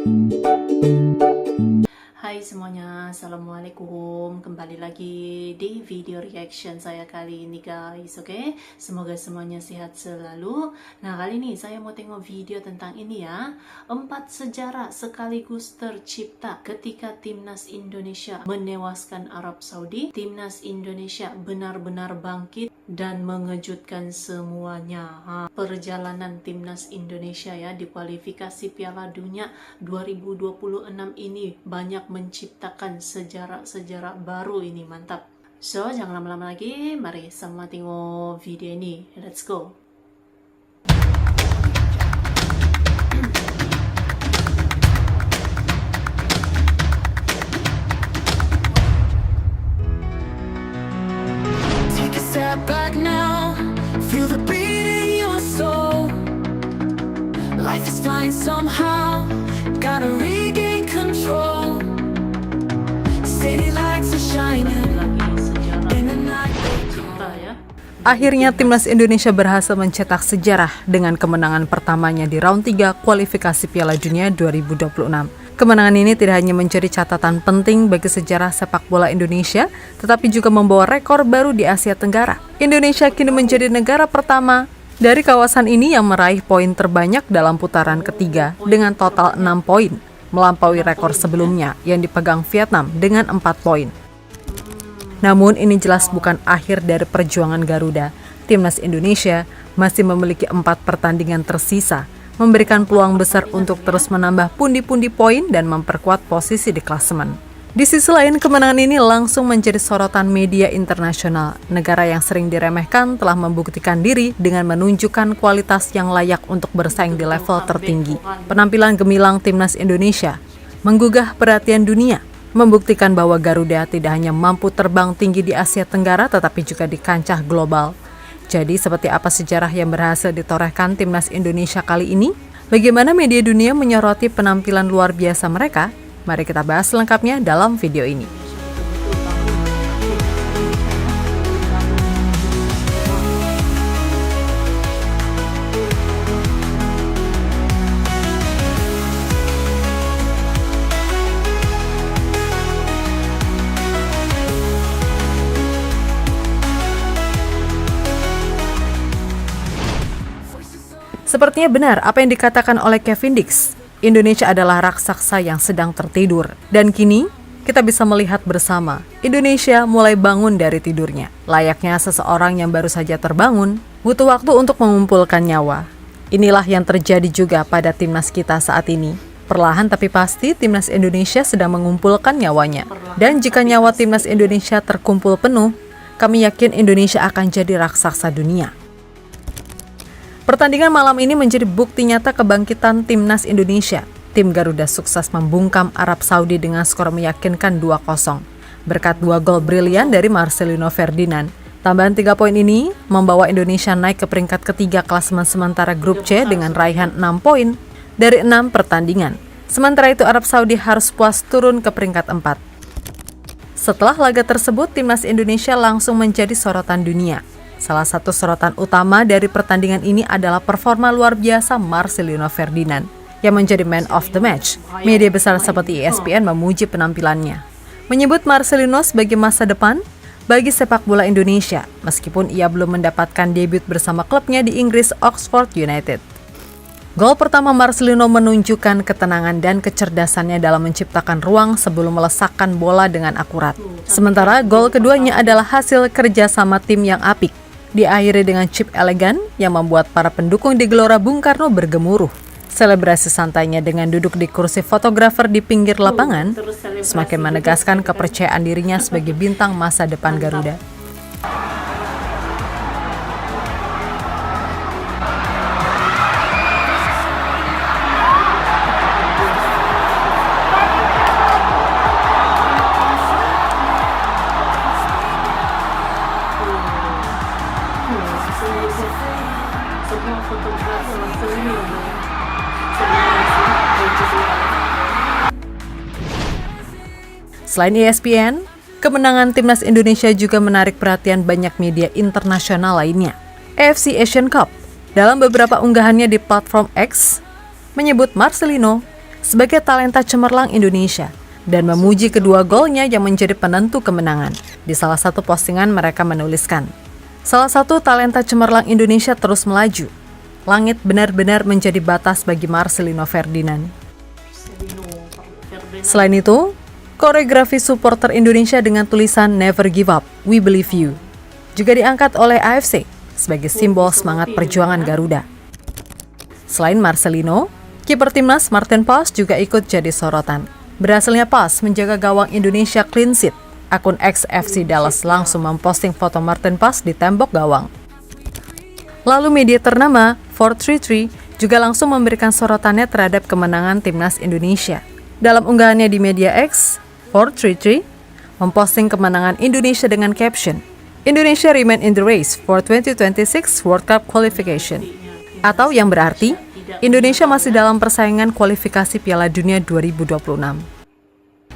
Hai semuanya, Assalamualaikum. Kembali lagi di video reaction saya kali ini guys, oke? Semoga semuanya sehat selalu. Nah, kali ini saya mau tengok video tentang ini ya. 4 sejarah sekaligus tercipta ketika Timnas Indonesia menewaskan Arab Saudi. Timnas Indonesia benar-benar bangkit dan mengejutkan semuanya. Perjalanan Timnas Indonesia ya di kualifikasi Piala Dunia 2026 ini banyak menciptakan sejarah-sejarah baru ini, mantap. So, jangan lama-lama lagi, mari sama tengok video ini. Let's go. Take a step back now, feel the beat in your soul. Life is flying somehow, gotta regain control. City lights are shining in the night. Ya. Akhirnya Timnas Indonesia berhasil mencetak sejarah dengan kemenangan pertamanya di round 3 kualifikasi Piala Dunia 2026. Kemenangan ini tidak hanya menjadi catatan penting bagi sejarah sepak bola Indonesia, tetapi juga membawa rekor baru di Asia Tenggara. Indonesia kini menjadi negara pertama dari kawasan ini yang meraih poin terbanyak dalam putaran ketiga dengan total 6 poin, melampaui rekor sebelumnya yang dipegang Vietnam dengan 4 poin. Namun ini jelas bukan akhir dari perjuangan Garuda. Timnas Indonesia masih memiliki 4 pertandingan tersisa, memberikan peluang besar untuk terus menambah pundi-pundi poin dan memperkuat posisi di klasemen. Di sisi lain, kemenangan ini langsung menjadi sorotan media internasional. Negara yang sering diremehkan telah membuktikan diri dengan menunjukkan kualitas yang layak untuk bersaing di level tertinggi. Penampilan gemilang Timnas Indonesia menggugah perhatian dunia, membuktikan bahwa Garuda tidak hanya mampu terbang tinggi di Asia Tenggara tetapi juga di kancah global. Jadi seperti apa sejarah yang berhasil ditorehkan Timnas Indonesia kali ini? Bagaimana media dunia menyoroti penampilan luar biasa mereka? Mari kita bahas lengkapnya dalam video ini. Sepertinya benar apa yang dikatakan oleh Kevin Dix. Indonesia adalah raksasa yang sedang tertidur. Dan kini, kita bisa melihat bersama, Indonesia mulai bangun dari tidurnya. Layaknya seseorang yang baru saja terbangun, butuh waktu untuk mengumpulkan nyawa. Inilah yang terjadi juga pada timnas kita saat ini. Perlahan tapi pasti, timnas Indonesia sedang mengumpulkan nyawanya. Dan jika nyawa timnas Indonesia terkumpul penuh, kami yakin Indonesia akan jadi raksasa dunia. Pertandingan malam ini menjadi bukti nyata kebangkitan Timnas Indonesia. Tim Garuda sukses membungkam Arab Saudi dengan skor meyakinkan 2-0. Berkat 2 gol brilian dari Marcelino Ferdinand. Tambahan 3 poin ini membawa Indonesia naik ke peringkat ketiga klasemen sementara grup C dengan raihan 6 poin dari 6 pertandingan. Sementara itu Arab Saudi harus puas turun ke peringkat 4. Setelah laga tersebut, Timnas Indonesia langsung menjadi sorotan dunia. Salah satu sorotan utama dari pertandingan ini adalah performa luar biasa Marcelino Ferdinand yang menjadi man of the match. Media besar seperti ESPN memuji penampilannya, menyebut Marcelino sebagai masa depan bagi sepak bola Indonesia meskipun ia belum mendapatkan debut bersama klubnya di Inggris Oxford United. Gol pertama Marcelino menunjukkan ketenangan dan kecerdasannya dalam menciptakan ruang sebelum melesakkan bola dengan akurat. Sementara gol keduanya adalah hasil kerja sama tim yang apik. Diakhiri dengan chip elegan yang membuat para pendukung di Gelora Bung Karno bergemuruh. Selebrasi santainya dengan duduk di kursi fotografer di pinggir lapangan semakin menegaskan kepercayaan dirinya sebagai bintang masa depan Garuda. Semua fotografer Marcelino. Selain ESPN, kemenangan Timnas Indonesia juga menarik perhatian banyak media internasional lainnya. AFC Asian Cup, dalam beberapa unggahannya di platform X, menyebut Marcelino sebagai talenta cemerlang Indonesia dan memuji kedua golnya yang menjadi penentu kemenangan. Di salah satu postingan mereka menuliskan, "Salah satu talenta cemerlang Indonesia terus melaju. Langit benar-benar menjadi batas bagi Marcelino Ferdinand." Selain itu, koreografi supporter Indonesia dengan tulisan "Never Give Up, We Believe You" juga diangkat oleh AFC sebagai simbol semangat perjuangan Garuda. Selain Marcelino, kiper timnas Martin Paes juga ikut jadi sorotan. Berhasilnya Paes menjaga gawang Indonesia clean sheet. Akun XFC Dallas langsung memposting foto Martin Paes di tembok gawang. Lalu media ternama 433 juga langsung memberikan sorotannya terhadap kemenangan timnas Indonesia. Dalam unggahannya di media X, 433 memposting kemenangan Indonesia dengan caption, "Indonesia remain in the race for 2026 World Cup qualification." Atau yang berarti, Indonesia masih dalam persaingan kualifikasi Piala Dunia 2026.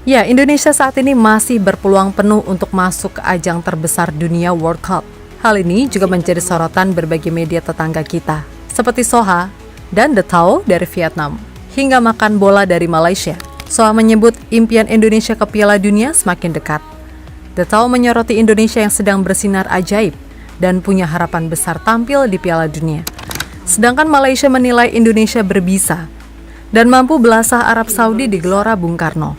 Ya, Indonesia saat ini masih berpeluang penuh untuk masuk ke ajang terbesar dunia World Cup. Hal ini juga menjadi sorotan berbagai media tetangga kita, seperti Soha dan The Tao dari Vietnam, hingga Makan Bola dari Malaysia. Soha menyebut impian Indonesia ke Piala Dunia semakin dekat. The Tao menyoroti Indonesia yang sedang bersinar ajaib dan punya harapan besar tampil di Piala Dunia. Sedangkan Malaysia menilai Indonesia berbisa dan mampu belasah Arab Saudi di Gelora Bung Karno.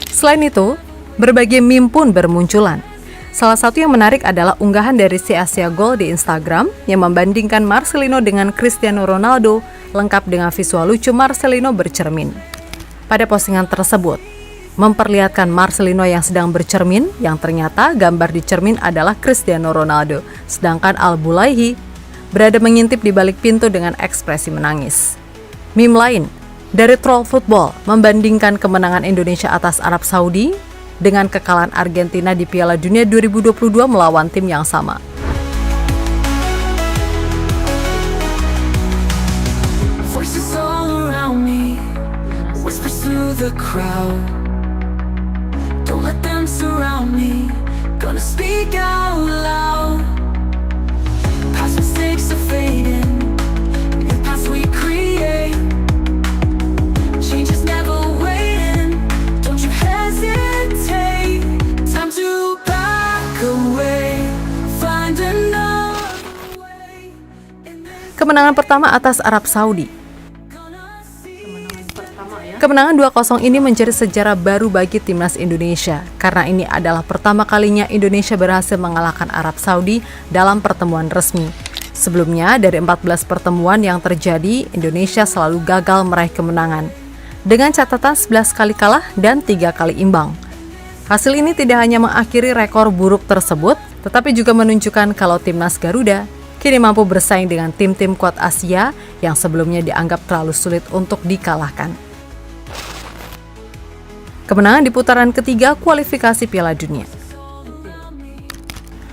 Selain itu, berbagai meme pun bermunculan. Salah satu yang menarik adalah unggahan dari si Asia Goal di Instagram yang membandingkan Marcelino dengan Cristiano Ronaldo, lengkap dengan visual lucu Marcelino bercermin. Pada postingan tersebut, memperlihatkan Marcelino yang sedang bercermin, yang ternyata gambar di cermin adalah Cristiano Ronaldo, sedangkan Al-Bulaihi berada mengintip di balik pintu dengan ekspresi menangis. Meme lain dari Troll Football membandingkan kemenangan Indonesia atas Arab Saudi dengan kekalahan Argentina di Piala Dunia 2022 melawan tim yang sama. Voices all around me, whispers through the crowd. Don't let them surround me, gonna speak out loud. Past mistakes are fading, new paths we create. Change is never waiting, don't you hesitate. Time to back away, find another way. Kemenangan pertama atas Arab Saudi. Kemenangan 2-0 ini menjadi sejarah baru bagi timnas Indonesia karena ini adalah pertama kalinya Indonesia berhasil mengalahkan Arab Saudi dalam pertemuan resmi. Sebelumnya, dari 14 pertemuan yang terjadi, Indonesia selalu gagal meraih kemenangan dengan catatan 11 kali kalah dan 3 kali imbang. Hasil ini tidak hanya mengakhiri rekor buruk tersebut, tetapi juga menunjukkan kalau timnas Garuda kini mampu bersaing dengan tim-tim kuat Asia yang sebelumnya dianggap terlalu sulit untuk dikalahkan. Kemenangan di putaran ketiga kualifikasi Piala Dunia.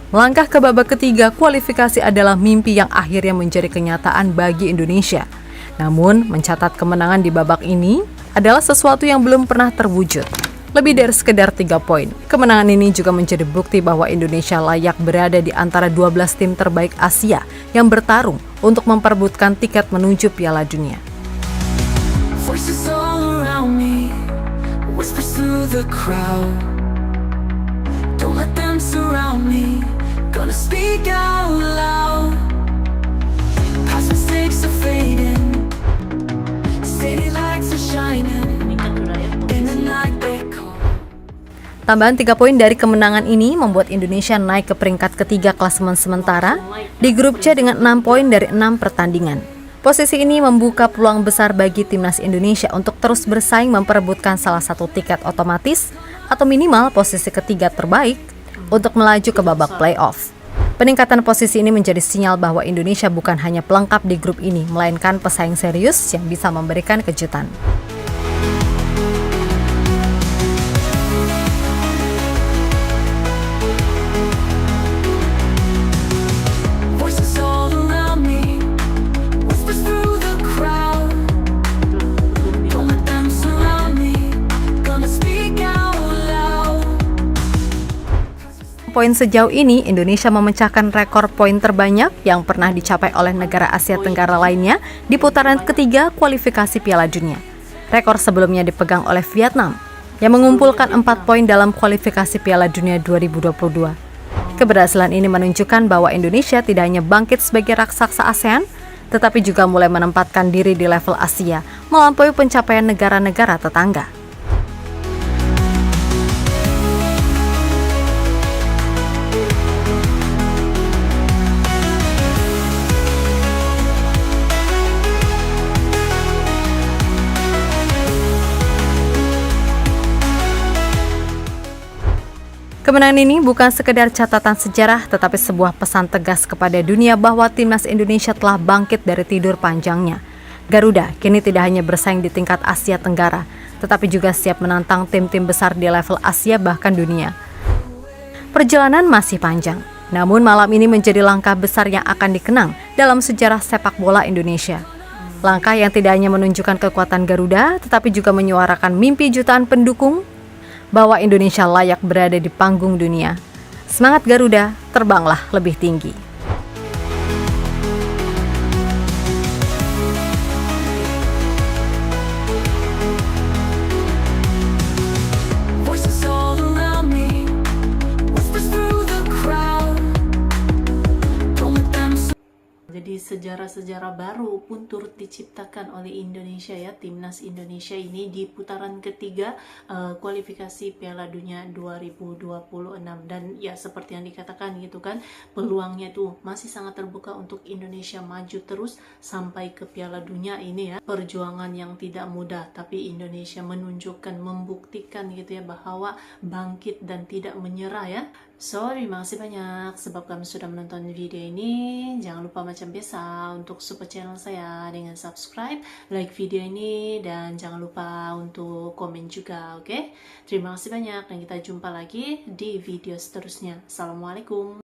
Melangkah ke babak ketiga kualifikasi adalah mimpi yang akhirnya menjadi kenyataan bagi Indonesia. Namun, mencatat kemenangan di babak ini adalah sesuatu yang belum pernah terwujud. Lebih dari sekedar 3 poin, kemenangan ini juga menjadi bukti bahwa Indonesia layak berada di antara 12 tim terbaik Asia yang bertarung untuk memperebutkan tiket menuju Piala Dunia. Voices all around me, whispers through the crowd. Don't let them surround me, gonna speak out loud. Past mistakes are fading, city lights are shining in the night they call. Tambahan 3 poin dari kemenangan ini membuat Indonesia naik ke peringkat ketiga klasemen sementara di grup C dengan 6 poin dari 6 pertandingan. Posisi ini membuka peluang besar bagi timnas Indonesia untuk terus bersaing memperebutkan salah satu tiket otomatis atau minimal posisi ketiga terbaik untuk melaju ke babak playoff. Peningkatan posisi ini menjadi sinyal bahwa Indonesia bukan hanya pelengkap di grup ini, melainkan pesaing serius yang bisa memberikan kejutan. Poin sejauh ini, Indonesia memecahkan rekor poin terbanyak yang pernah dicapai oleh negara Asia Tenggara lainnya di putaran ketiga kualifikasi Piala Dunia. Rekor sebelumnya dipegang oleh Vietnam yang mengumpulkan 4 poin dalam kualifikasi Piala Dunia 2022. Keberhasilan ini menunjukkan bahwa Indonesia tidak hanya bangkit sebagai raksasa ASEAN, tetapi juga mulai menempatkan diri di level Asia, melampaui pencapaian negara-negara tetangga. Kemenangan ini bukan sekedar catatan sejarah, tetapi sebuah pesan tegas kepada dunia bahwa timnas Indonesia telah bangkit dari tidur panjangnya. Garuda kini tidak hanya bersaing di tingkat Asia Tenggara, tetapi juga siap menantang tim-tim besar di level Asia bahkan dunia. Perjalanan masih panjang, namun malam ini menjadi langkah besar yang akan dikenang dalam sejarah sepak bola Indonesia. Langkah yang tidak hanya menunjukkan kekuatan Garuda, tetapi juga menyuarakan mimpi jutaan pendukung bahwa Indonesia layak berada di panggung dunia. Semangat Garuda, terbanglah lebih tinggi. Voices all around me, whispers through the crowd. Don't let them Jadi sejarah-sejarah baru pun turut diciptakan oleh Indonesia ya. Timnas Indonesia ini di putaran ketiga kualifikasi Piala Dunia 2026. Dan ya seperti yang dikatakan gitu kan, peluangnya tuh masih sangat terbuka untuk Indonesia maju terus sampai ke Piala Dunia ini ya. Perjuangan yang tidak mudah, tapi Indonesia menunjukkan, membuktikan gitu ya bahwa bangkit dan tidak menyerah ya. So, terima kasih banyak sebab kamu sudah menonton video ini. Jangan lupa macam biasa untuk support channel saya dengan subscribe, like video ini, dan jangan lupa untuk komen juga, oke? Terima kasih banyak dan kita jumpa lagi di video seterusnya. Assalamualaikum.